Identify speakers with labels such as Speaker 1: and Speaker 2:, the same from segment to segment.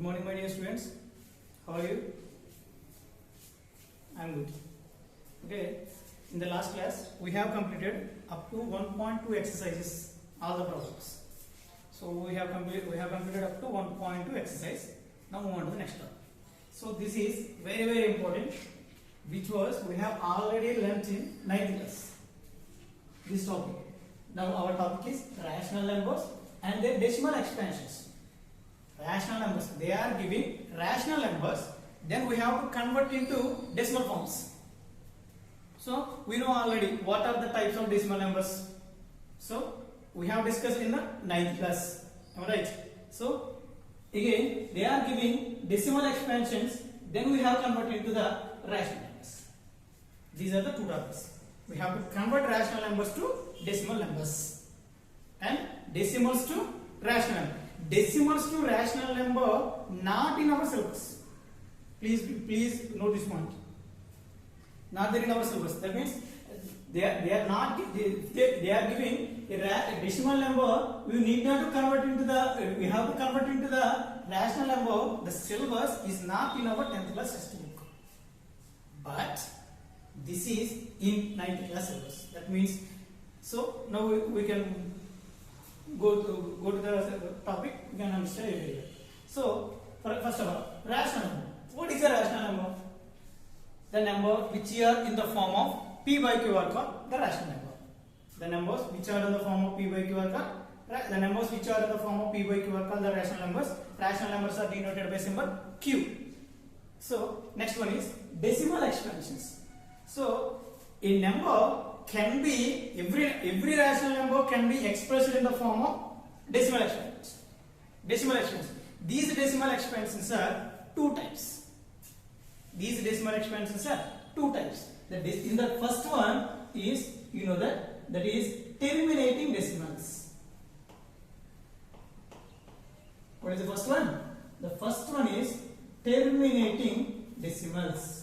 Speaker 1: morning, my dear students. How are you? I am good. Okay. In the last class, we have completed up to 1.2 exercises, all the problems. So we have completed up to 1.2 exercise. Now move on to the next one. So this is very important, which was we have already learnt in 9th class. This topic. Now our topic is rational numbers and their decimal expansions. Rational numbers, they are giving rational numbers, then we have to convert into decimal forms. So we know already what are the types of decimal numbers. So we have discussed in the 9th class. Alright. So again they are giving decimal expansions, then we have converted into the rational numbers. These are the two topics. We have to convert rational numbers to decimal numbers and decimals to rational number. Decimals to rational number not in our syllabus. Please note this point. Not there in our syllabus. That means they are giving a decimal number. We need not to convert into the. We have to convert into the rational number. The syllabus is not in our 10th class textbook, but this is in 9th class syllabus. That means, so now we can go to the topic. We can understand it. So first of all, rational number. What is a rational number? The number which are in the form of P by Q are called the rational number. The numbers which are in the form of P by Q are called the numbers which are in the form of P by Q are called the rational numbers. Rational numbers are denoted by symbol Q. So next one is decimal expansions. So a number can be every rational number can be expressed in the form of decimal expansions. Decimal expansions. These decimal expansions are two types. These decimal expansions are two types. In the first one is, you know, that is terminating decimals. What is the first one? The first one is terminating decimals.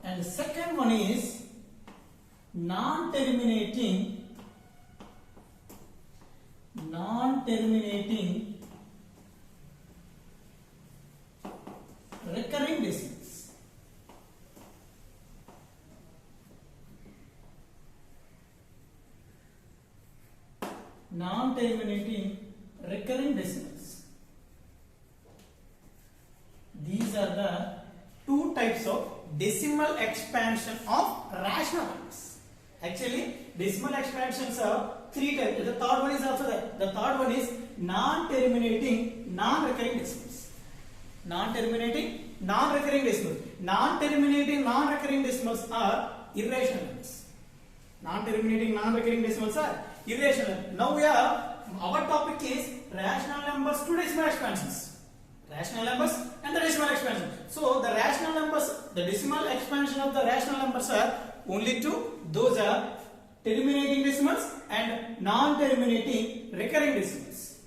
Speaker 1: And the second one is non-terminating recurring decimals. Non-terminating recurring decimals. These are the two types of decimal expansion of rational numbers. Actually, decimal expansions are three types. The third one is also there. The third one is non-terminating, non-recurring decimals. Non-terminating, non-recurring decimals. Non-terminating, non-recurring decimals are irrational numbers. Non-terminating, non-recurring decimals are irrational. Now our topic is rational numbers to decimal expansions. Rational numbers and the decimal expansion. So the rational numbers, the decimal expansion of the rational numbers are only two. Those are terminating decimals and non-terminating recurring decimals.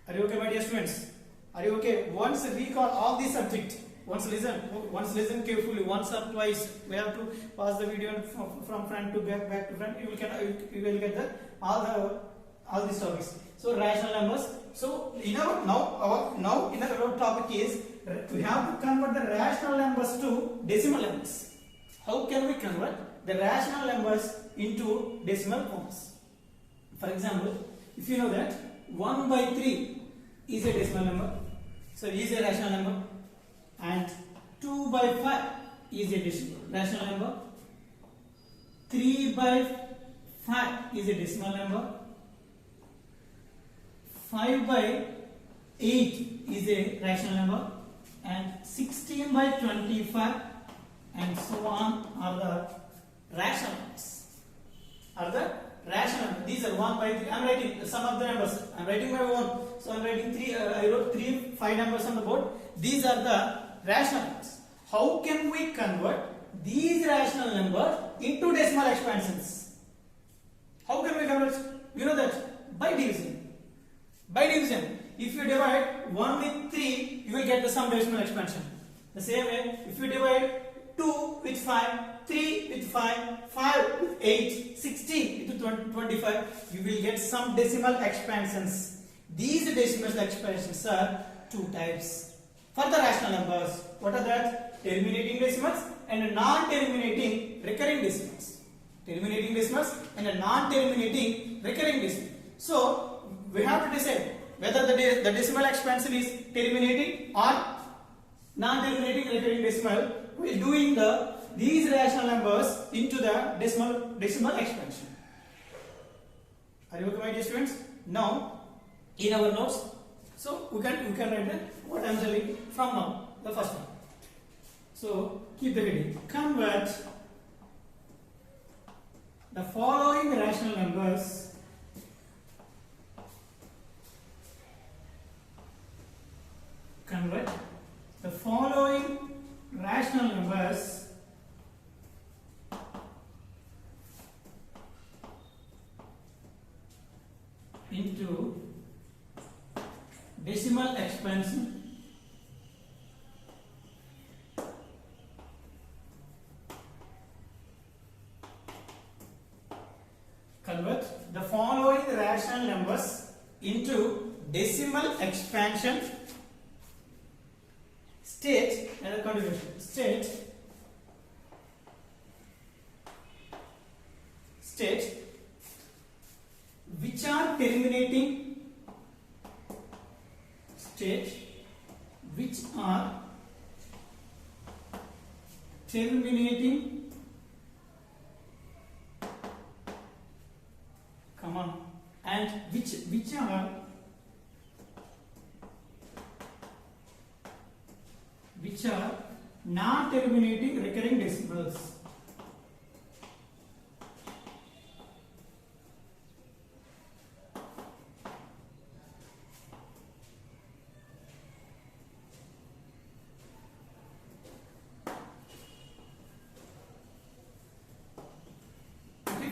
Speaker 1: Are you okay, my dear students? Are you okay? Once recall all these subjects. Once listen carefully. Once or twice. We have to pause the video from front to back to front. You will get all these topics. So rational numbers. So in our topic is we have to convert the rational numbers to decimal numbers. How can we convert the rational numbers into decimal forms? For example, if you know that 1 by 3 is a decimal number, so is a rational number, and 2 by 5 is a rational number, 3 by 5 is a decimal number, 5 by 8 is a rational number, and 16 by 25 and so on are the rational numbers. These are 1 by 3. I am writing the sum of the numbers. I am writing my own. So I am writing 3. I wrote 5 numbers on the board. These are the rational numbers. How can we convert these rational numbers into decimal expansions? How can we convert? You know that by division. By division, if you divide 1 with 3, you will get the sum decimal expansion. The same way, if you divide 2 with 5, 3 with 5, 5 with 8, 16 with 25. You will get some decimal expansions. These decimal expansions are two types. For the rational numbers, what are that? Terminating decimals and non-terminating recurring decimals. Terminating decimals and a non-terminating recurring decimal. So we have to decide whether the decimal expansion is terminating or non-terminating recurring decimal. We are doing these rational numbers into the decimal expansion. Are you okay, my dear students? Now, in our notes, so we can write what I am telling from now, the first one. So keep the heading. Convert the following rational numbers into decimal expansion convert the following rational numbers into decimal expansion state and continuation state which are terminating and which are non terminating recurring decimals.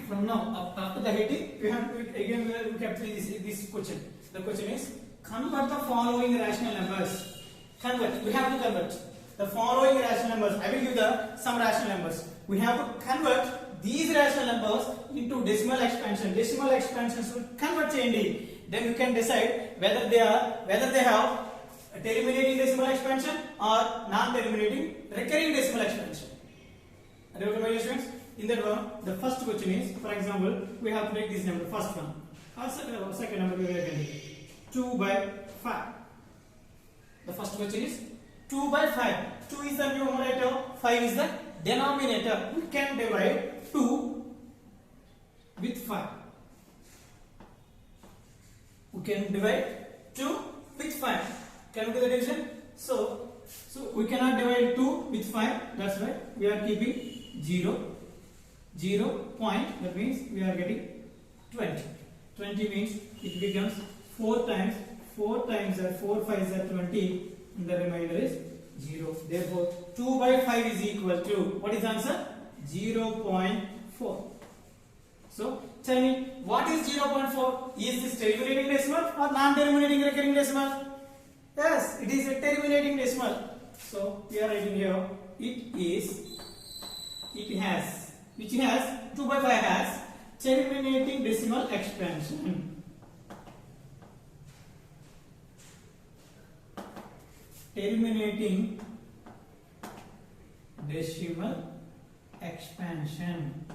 Speaker 1: From now, after the heading, we have to again look at this question. The question is convert the following rational numbers. Convert. We have to convert the following rational numbers. I will give some rational numbers. We have to convert these rational numbers into decimal expansion. Decimal expansions will convert cheyandi. Then you can decide whether they have a terminating decimal expansion or non-terminating recurring decimal expansion. Are you okay, my students? In that one, the first question is, for example, we have to take this number, first one. Or second number we are getting 2 by 5. The first question is 2 by 5. 2 is the numerator, 5 is the denominator. We can divide 2 with 5. We can divide 2 with 5. Can we do the division? So we cannot divide 2 with 5. That's why we are keeping 0. 0 point, that means we are getting 20. 20 means it becomes 4 times 4 5s are 20 and the remainder is 0. Therefore 2 by 5 is equal to, what is the answer? 0.4. So tell me, what is 0.4? Is this terminating decimal or non-terminating recurring decimal? Yes, it is a terminating decimal. So we are writing here, which has 2 by 5 has terminating decimal expansion. Terminating decimal expansion.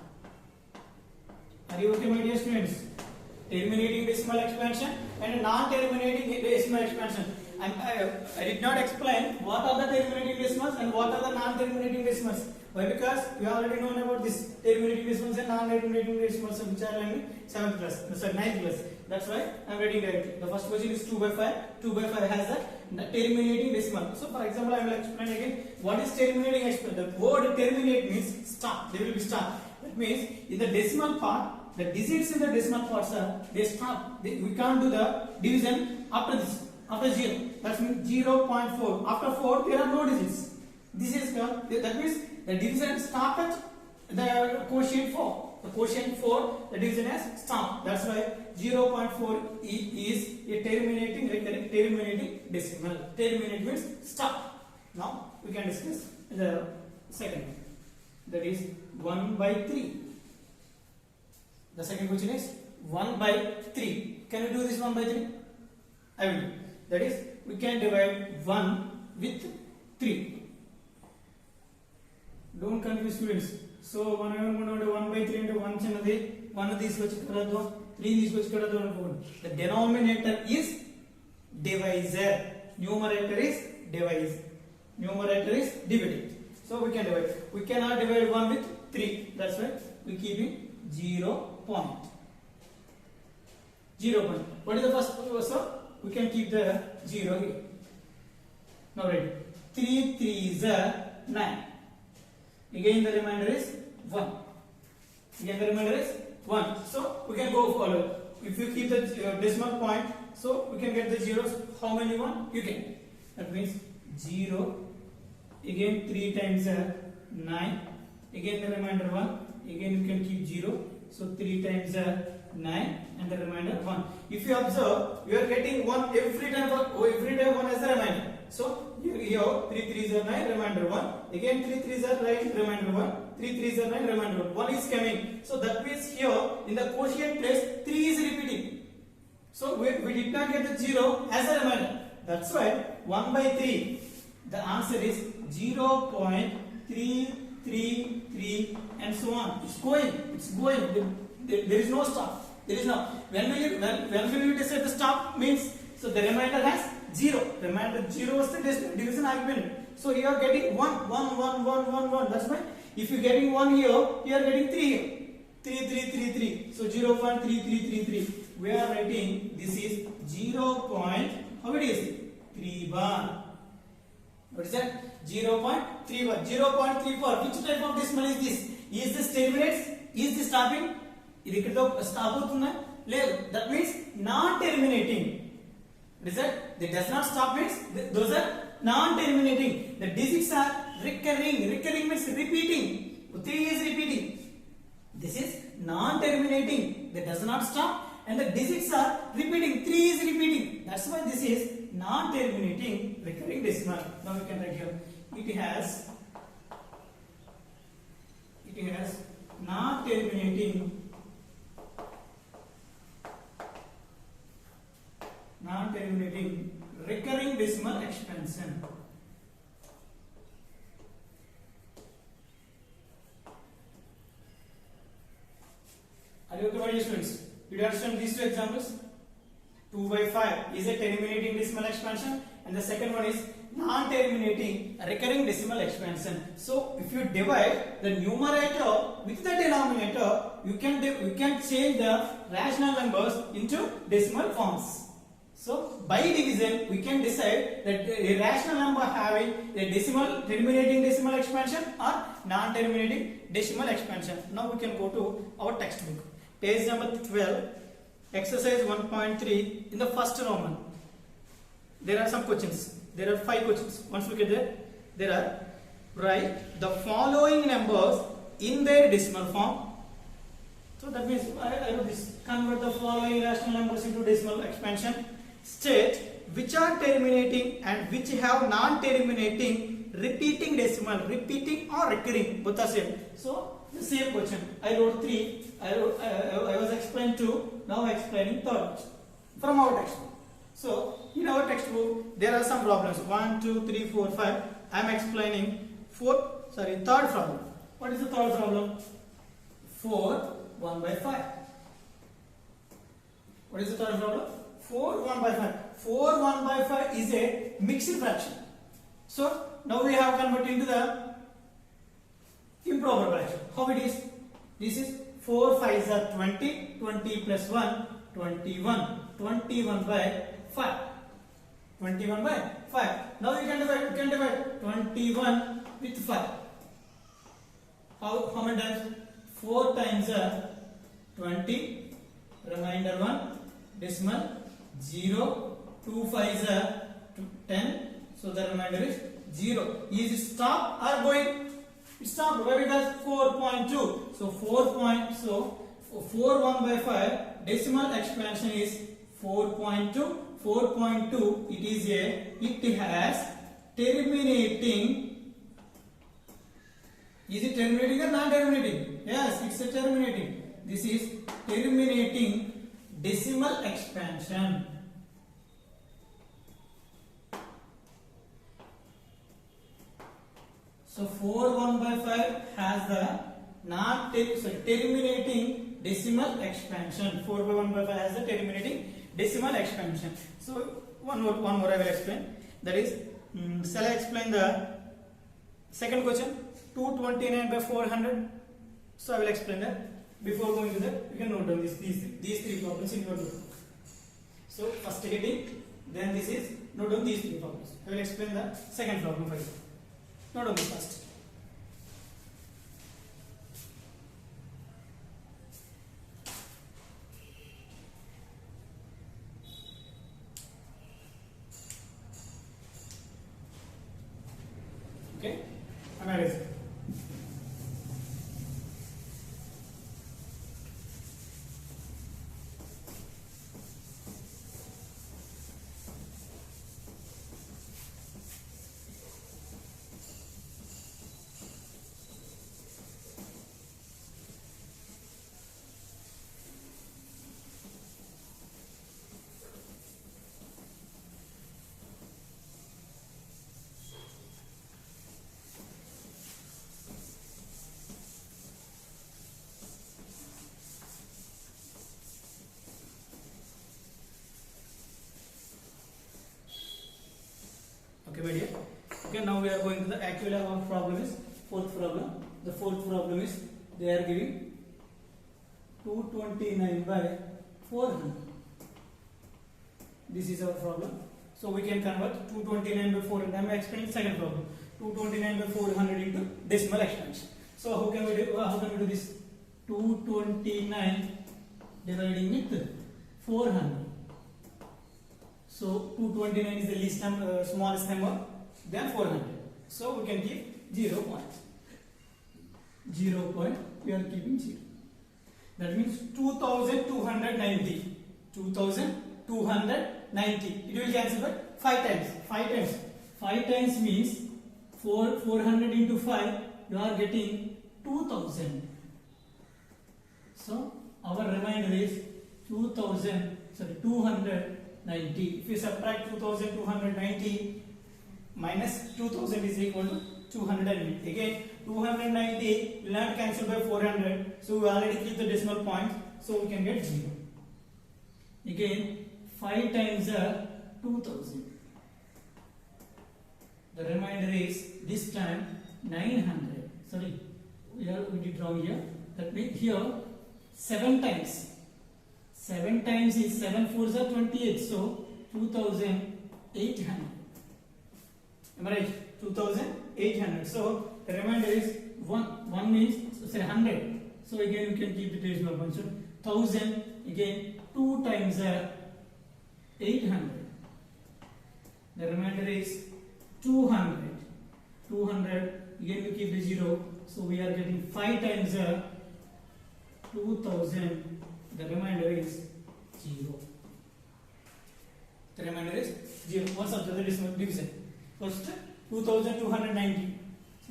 Speaker 1: Are you okay, my dear students? Terminating decimal expansion and non-terminating decimal expansion. I did not explain what are the terminating decimals and what are the non-terminating decimals. Why? Because we already know about this terminating decimals and non-terminating decimals, which are in 7th class, sorry, 9th class. That's why I am writing directly. The first question is 2 by 5. 2 by 5 has a terminating decimal. So, for example, I will explain again what is terminating expansion. The word terminate means stop. They will be stop. That means in the decimal part, the digits in the decimal parts they stop. We can't do the division after 0. That means 0.4. After 4, there are no digits. This is that means the division stop at the quotient 4. The quotient 4, the division has stopped. That's why 0.4 is a terminating decimal. Terminate means stop. Now we can discuss the second one, that is 1 by 3. The second question is 1 by 3. Can you do this 1 by 3? I will do. That is, we can divide 1 with 3. Don't confuse students. So, 1 by 3 into 1 channade, 1 of these 3 these the denominator is divisor. Numerator is divise. Numerator is divided. So we can divide. We cannot divide 1 with 3. That's why we keep it 0 point. 0 point. What is the first? So we can keep the 0 here. Now ready. 3 3 is 9. Again the remainder is 1. Again the remainder is 1. So we can go forward. If you keep the decimal point, so we can get the zeros. How many you want? You can. That means 0. Again 3 times 9. Again the remainder 1. Again you can keep 0. So 3 times 9 and the remainder 1. If you observe, you are getting 1 every time 1 as the remainder. So here 3 3s are 9, remainder 1. Again 3 3s are 9, remainder 1. 3 3s are 9, remainder 1. 1 is coming. So that means here in the quotient place 3 is repeating. So we did not get the 0 as a remainder. That's why 1 by 3. The answer is 0.333 and so on. It's going. There is no stop. There is no. When will you decide the stop means? So the remainder has 0. Remainder 0 was the division argument. So you are getting 1. That's why if you are getting 1 here, you are getting 3 here. 3. So 0.3333. We are writing this is 0. How it is? 3 bar. What is that? 0.31. 0.34. Which type of decimal is this? Is this terminates? Is this stopping? Stop. That means non-terminating. What is that? That does not stop means those are non-terminating. The digits are recurring. Recurring means repeating. 3 is repeating. This is non-terminating. That does not stop. And the digits are repeating. 3 is repeating. That's why this is non-terminating recurring decimal. Now we can write here. It has non-terminating recurring decimal expansion. Are you okay, my dear students? Did you understand these two examples? 2 by 5 is a terminating decimal expansion, and the second one is non-terminating recurring decimal expansion. So if you divide the numerator with the denominator, you can change the rational numbers into decimal forms. So by division, we can decide that a rational number having a terminating decimal expansion or non-terminating decimal expansion. Now we can go to our textbook. Page number 12, exercise 1.3 in the first Roman. There are some questions. There are 5 questions. Once we get there are write the following numbers in their decimal form. So that means I wrote this. Convert the following rational numbers into decimal expansion. State which are terminating and which have non-terminating repeating decimal, repeating or recurring, both are same. So the same question. I wrote 3. I was explaining 2. Now I am explaining third from our textbook. So in our textbook there are some problems. 1, 2, 3, 4, 5. I am explaining third problem. What is the third problem? 4 1 by 5. What is the third problem? 4 1 by 5. 4 1 by 5 is a mixed fraction. So now we have converted into the improper fraction. How it is? This is 4 5s are 20. 20 plus 1 21. 21 by 5. 21 by 5. Now you can divide 21 with 5. How many times? 4 times 20. Remainder 1. Decimal 0. 2 5s are 10. So the remainder is 0. Is it stop or going? It stopped. Why? Because 4.2. So 4 1 by 5 decimal expansion is 4.2. 4.2 it has terminating Is it terminating or non-terminating? Yes, it's a terminating. This is terminating decimal expansion. So 4 1 by 5 has the terminating decimal expansion. 4 by 1 by 5 has the terminating decimal expansion. So one more I will explain. That is, shall I explain the second question? 229 by 400. So I will explain that. Before going to that, you can note down these three problems in your book. So first heading, then this is note down these three problems. I will explain the second problem first. Note down this first. Okay, analyze. Okay, my dear. Okay, now we are going to the actual our problem is fourth problem. The fourth problem is they are giving 229 by 400. This is our problem. So we can convert 229 by 400. I am explaining second problem. 229 by 400 into decimal expansion. So how can we do this? 229 dividing with 400. So 229 is the least number, smallest number, then 400. So we can keep 0 point. 0 point, we are keeping 0. That means 2290. 2290. It will cancel by 5 times. 5 times. 5 times means 400 into 5, you are getting 2000. So our remainder is 290. If we subtract 2290 minus 2000 is equal to 290. Again, 290 will not cancel by 400. So we already keep the decimal point. So we can get 0. Again, 5 times 2000. The remainder is this time 900. Sorry, we did wrong here. That means here 7 times. 7 times is 7 4s are 28. So 2800. Am I right? 2800. So the remainder is 1. 1 means say 100. So again you can keep the decimal point. So 1000 again 2 times 800. The remainder is 200. 200 again we keep the 0. So we are getting 5 times 2000. The remainder is 0. The remainder is 0. What's after the decimal division? First 2290.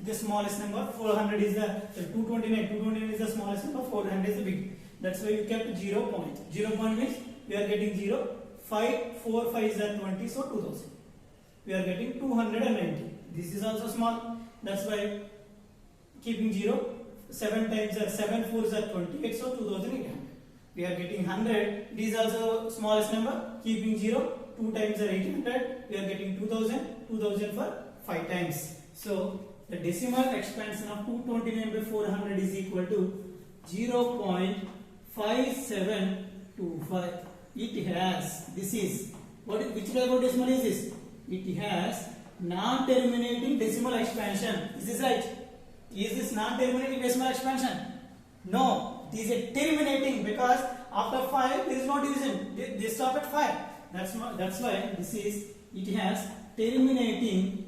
Speaker 1: The smallest number. 400 is the 229. 229 is the smallest number. 400 is the big. That's why you kept 0 point. 0 point means we are getting 0. 5 4 5 is 20. So 2000. We are getting 290. This is also small. That's why keeping 0. 7 times 7 4s are 28. So 2800. We are getting 100. This is also smallest number. Keeping 0. 2 times are 800. We are getting 2000. 2000 for 5 times. So the decimal expansion of 229 by 400 is equal to 0.5725. It has, this is, which type of decimal is this? It has non-terminating decimal expansion. Is this right? Is this non-terminating decimal expansion? No, it is a terminating, because after 5 there is no division. They stop at 5. That's why this is, it has terminating.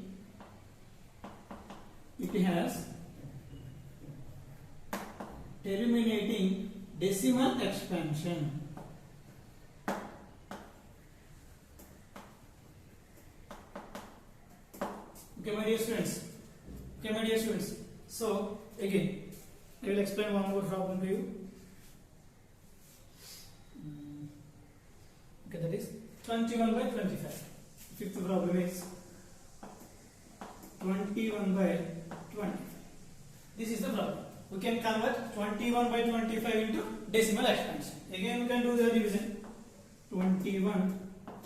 Speaker 1: It has terminating decimal expansion. Okay, my dear students. So again, I will explain one more problem to you. Okay, that is 21 by 25. Fifth problem is 21 by 25. This is the problem. We can convert 21 by 25 into decimal expansion. Again, we can do the division. 21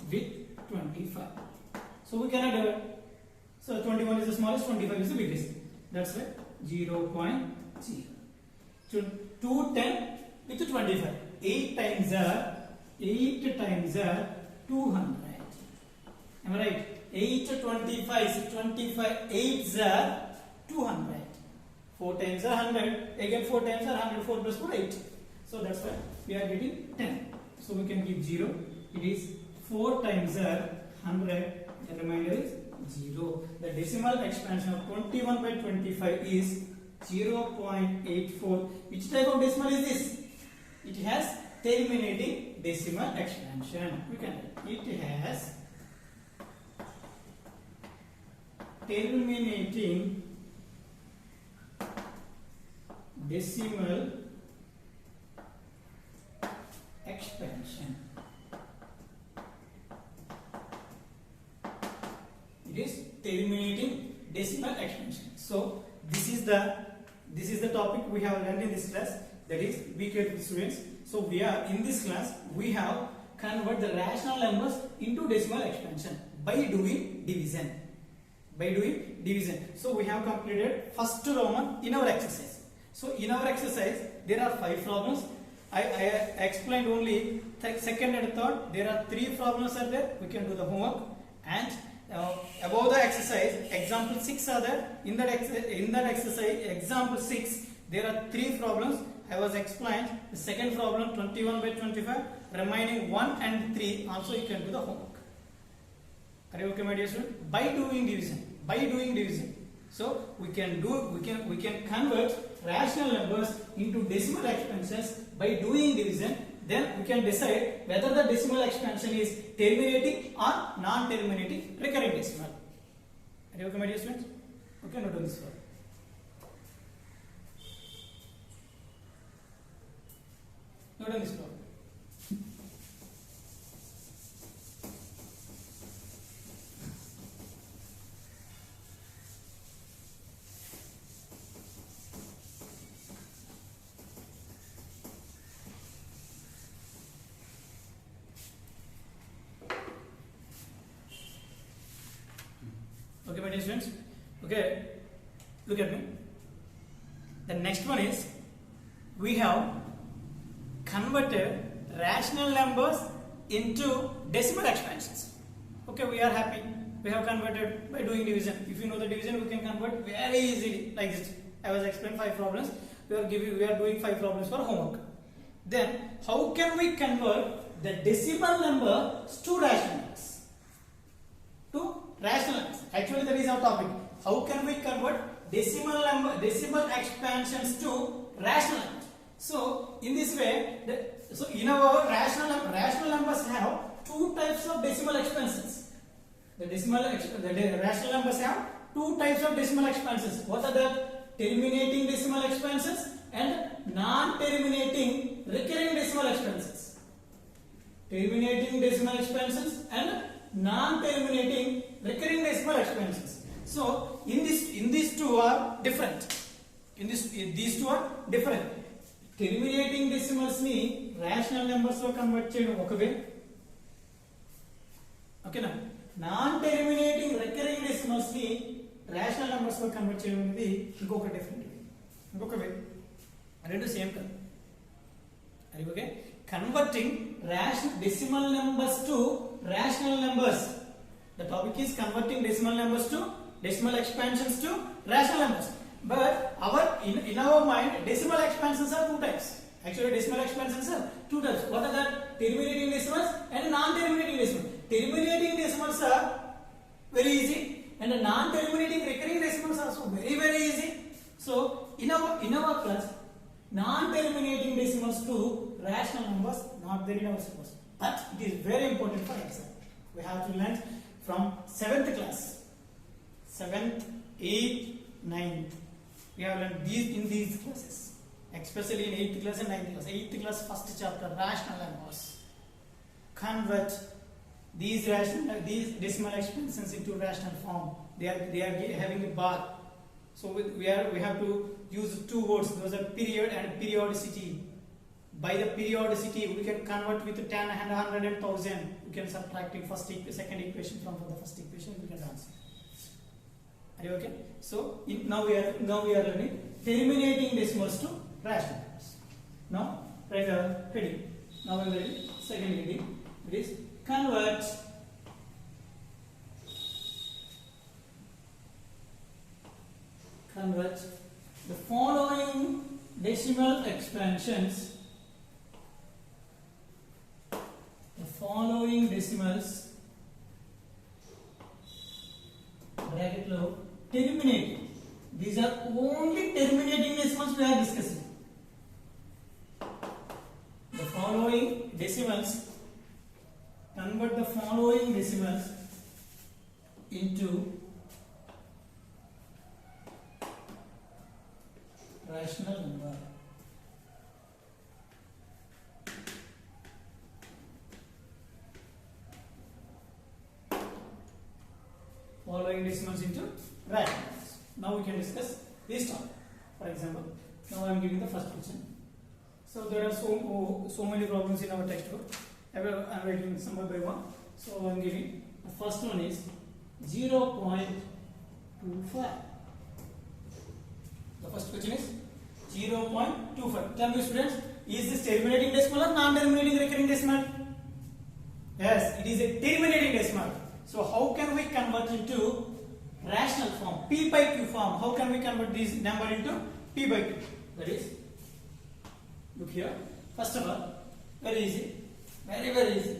Speaker 1: with 25. So we cannot divide. So 21 is the smallest, 25 is the biggest. That's why 0.0. So 210 with 25. 8 times are 200. Am I right? 8 to 25 is 25. 8 are 200. 4 times are 100. Again 4 times are 100. 4 plus 4 8. So that's why we are getting 10. So we can give 0. It is 4 times are 100. The remainder is 0. The decimal expansion of 21 by 25 is 0.84. Which type of decimal is this? It has terminating decimal expansion. It has terminating decimal expansion. It is terminating decimal expansion. So this is the topic we have learned in this class. That is, be careful students. So we are in this class we have convert the rational numbers into decimal expansion by doing division. So we have completed first Roman in our exercise. So in our exercise there are 5 problems. I explained only second and third. There are 3 problems are there. We can do the homework. And above the exercise, example 6 are there. In that exercise, example 6, there are 3 problems. I was explained the second problem 21 by 25. Remaining 1 and 3 also you can do the homework. Are you okay, my dear student? By doing division. So we can convert rational numbers into decimal expansions by doing division. Then we can decide whether the decimal expansion is terminating or non-terminating recurring decimal. Are you okay, my dear students? Okay, note on this one. Note on this problem. Okay, my dear students. Okay, look at me. The next one is we have converted rational numbers into decimal expansions. Okay, we are happy. We have converted by doing division. If you know the division, we can convert very easily like this. I was explaining 5 problems. We are doing 5 problems for homework. Then how can we convert the decimal numbers to rational numbers? Actually, that is our topic. How can we convert decimal expansions to rational numbers? So in this way, in our rational numbers have 2 types of decimal expansions. The rational numbers have 2 types of decimal expansions. What are the? Terminating decimal expansions and non-terminating recurring decimal expansions. Terminating decimal expansions and non-terminating recurring decimal expansions. So these two are different. These two are different. Terminating decimals ni rational numbers lo convert cheyadam oka way. Okay na? Non-terminating recurring decimals ni rational numbers lo convert cheyadam anedi inkoka different way. Inkoka way. Rendu same kada. Are you okay? Converting decimal numbers to rational numbers. The topic is converting decimal numbers to decimal expansions to rational numbers. But in our mind, decimal expansions are 2 types. Actually, decimal expansions are 2 types. What are that? Terminating decimals and non-terminating decimals. Terminating decimals are very easy, and the non-terminating recurring decimals are also very easy. So in our class, non-terminating decimals to rational numbers not there in our syllabus, but it is very important for exam. We have to learn from 7th class, 7th, 8th, 9th. We have learned these in these classes, especially in 8th class and 9th class. 8th class first chapter, rational numbers. Convert these decimal expressions into rational form. They are having a bar. So we have to use two words. Those are period and periodicity. By the periodicity, we can convert with 10, 100 and 1000. We can subtract second equation from the first equation. We can answer. Are you okay? So now we are learning terminating decimals to rational numbers. Now write a heading. Now we are ready. Second heading. It is convert the following decimal expansions. The following decimals bracket low terminating. These are only terminating decimals we are discussing. The following decimals, convert the following decimals into rational number. Following decimals into rational numbers. Now we can discuss this topic. For example, now I am giving the first question. So there are so many problems in our textbook. I am writing some by one. So I am giving the first one is 0.25. The first question is 0.25. Tell me, students, is this terminating decimal or non-terminating recurring decimal? Yes, it is a terminating decimal. So how can we convert into rational form, P by Q form? How can we convert this number into P by Q? That is, look here. First of all, very easy, very easy.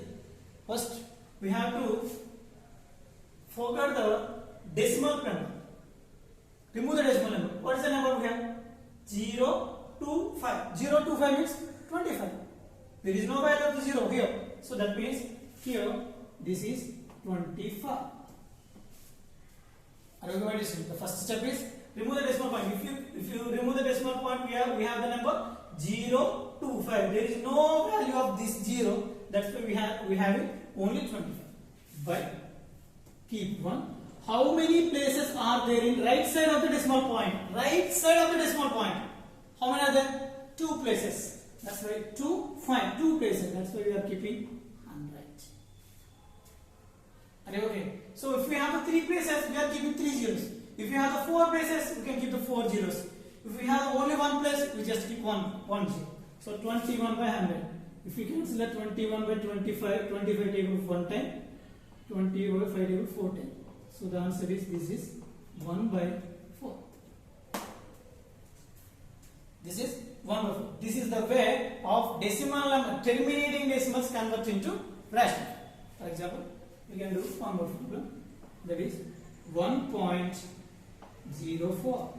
Speaker 1: First, we have to forget the decimal number. Remove the decimal number. What is the number we have? 025. 025 means 25. There is no value of the 0 here. So that means here this is 25. Are you going to see? The first step is remove the decimal point. If you remove the decimal point, we have the number 025. There is no value of this 0. That's why we have it only 25. But keep one. How many places are there in right side of the decimal point? Right side of the decimal point. How many are there? 2 places. That's why 2 places. That's why we are keeping unright. Are you okay? So if we have the 3 places, we are keeping 3 zeros. If we have the 4 places, we can keep the 4 zeros. If we have only 1 place, we just keep one zero. So 21 by 100. If we cancel that 21 by 25, 25 table 1 time, 20 over 5 table 4 times. So the answer is this is 1 by 4. This is 1 by 4. This is the way of decimal number, terminating decimals convert into rational. For example, we can do one more problem. That is 1.04.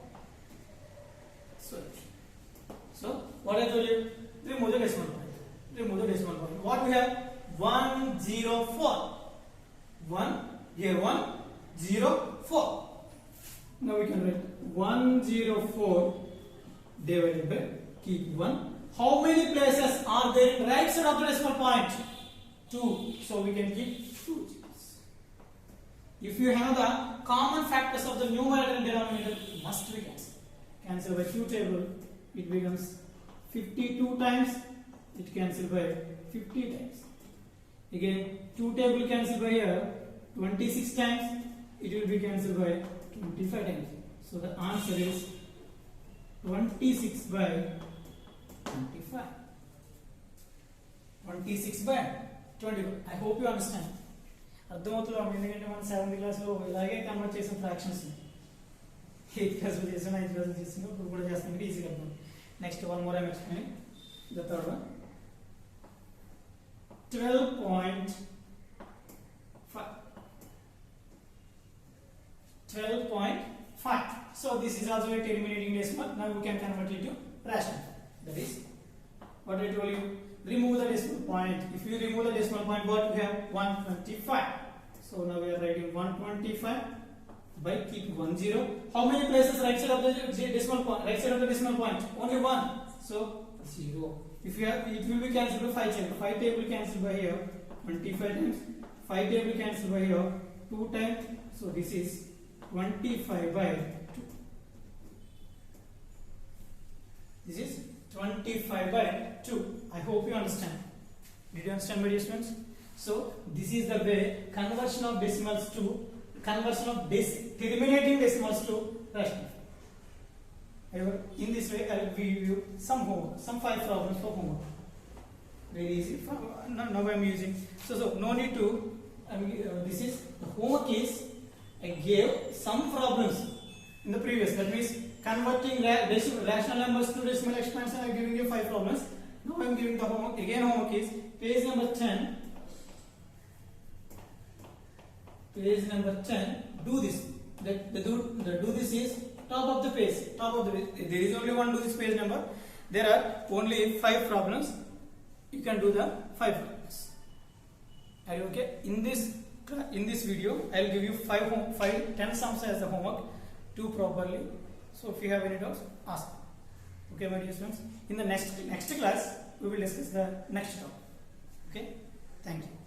Speaker 1: So what I told you? Remove the decimal point. Remove the decimal point. What we have? 104. 1 here 104. Now we can write 104 divided by keep 1. How many places are there in right side of the decimal point? 2. So we can keep 2 zeros. If you have the common factors of the numerator and denominator, must be cancelled. Cancel by 2 table, it becomes 52 times. It cancel by 50 times. Again, 2 table cancel by here 26 times. It will be cancelled by 25 times. So the answer is 26 by 25. 26 by 25. I hope you understand. అర్థమవుతుంది ఎందుకంటే మనం 7th క్లాస్లో ఇలాగే convert చేసిన fractions 8th క్లాస్లో చేసిన 9th క్లాస్లో చేసిన ఇప్పుడు కూడా చేస్తాం ఈజీగా అర్థం. Next one more I'm explaining the third one 12.5. So this is also a terminating decimal. Now we can convert it to rational. That is what I told you. Remove the decimal point. If you remove the decimal point, what we have? 125. So now we are writing 125 by keeping 1 0. How many places right side of the decimal point? Right side of the decimal point? Only one. So 0. If you have, it will be cancelled by 5 table. 5 table cancelled by here 25 times. 5 table cancelled by here 2 times. So this is 25 by 2. This is 25 by 2. I hope you understand. Did you understand, my dear students? So this is the way conversion of decimals to terminating decimals to rational. In this way, I will give you some homework, some 5 problems for homework. Very easy. Now I am using. So no need to. This is the homework is I gave some problems in the previous. That means converting rational numbers to decimal expansion. I am giving you 5 problems. Now I am giving the homework. Again, homework is page number 10. Page number 10. Do this. The do this is top of the page. Top of the page. There is only one do this page number. There are only 5 problems. You can do the 5 problems. Are you okay? In this video, I will give you 10 sums as the homework. Do properly. So if you have any doubts, ask. Okay, my dear students. In the next class, we will discuss the next topic. Okay. Thank you.